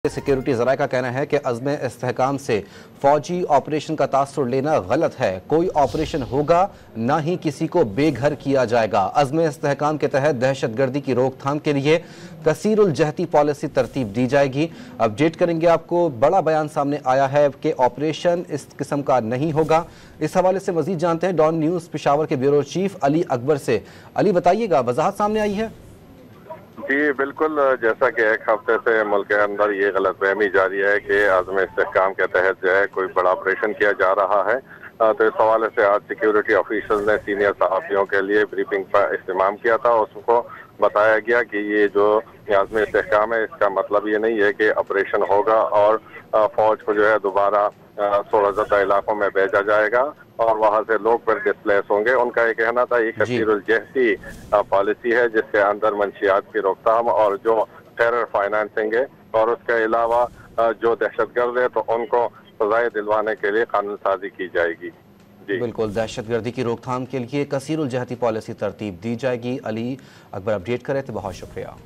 Security ज़राए का कहना है कि अज़्म इस्तेहकाम से फौजी ऑपरेशन का तासुर लेना गलत है। कोई ऑपरेशन होगा ना ही किसी को बेघर किया जाएगा। अज़्म इस्तेहकाम के तहत दहशत गर्दी की रोकथाम के लिए कसीरुल जहती पॉलिसी तरतीब दी जाएगी। अपडेट करेंगे आपको। बड़ा बयान सामने आया है कि ऑपरेशन इस किस्म का नहीं होगा। इस हवाले से मजीद जानते हैं डॉन न्यूज़ पेशावर के ब्यूरो चीफ अली अकबर से। अली बताइएगा, वजाहत सामने आई है। जी बिल्कुल, जैसा कि एक हफ्ते से मुल्क के अंदर ये गलतफहमी जारी है कि आज़म इस्तेहकाम के तहत जो है कोई बड़ा ऑपरेशन किया जा रहा है। तो इस हवाले से आज सिक्योरिटी ऑफिसर्स ने सीनियर सहाफ़ियों के लिए ब्रीफिंग का इस्तेमाल किया था। उसको बताया गया कि ये जो आज़म इस्तेहकाम है इसका मतलब ये नहीं है कि ऑपरेशन होगा और फौज को जो है दोबारा सोलहज़दा इलाकों में भेजा जाएगा और वहाँ से लोग फिर डिस्प्लेस होंगे। उनका ये कहना था ये कसीरुल जहती पॉलिसी है जिसके अंदर मंशियात की रोकथाम और जो टेरर फाइनेंसिंग है और उसके अलावा जो दहशतगर्द है तो उनको सजाएं दिलवाने के लिए कानून साजी की जाएगी। जी बिल्कुल, दहशतगर्दी की रोकथाम के लिए कसीरुल जहती पॉलिसी तरतीब दी जाएगी। अली अकबर अपडेट करे थे, बहुत शुक्रिया।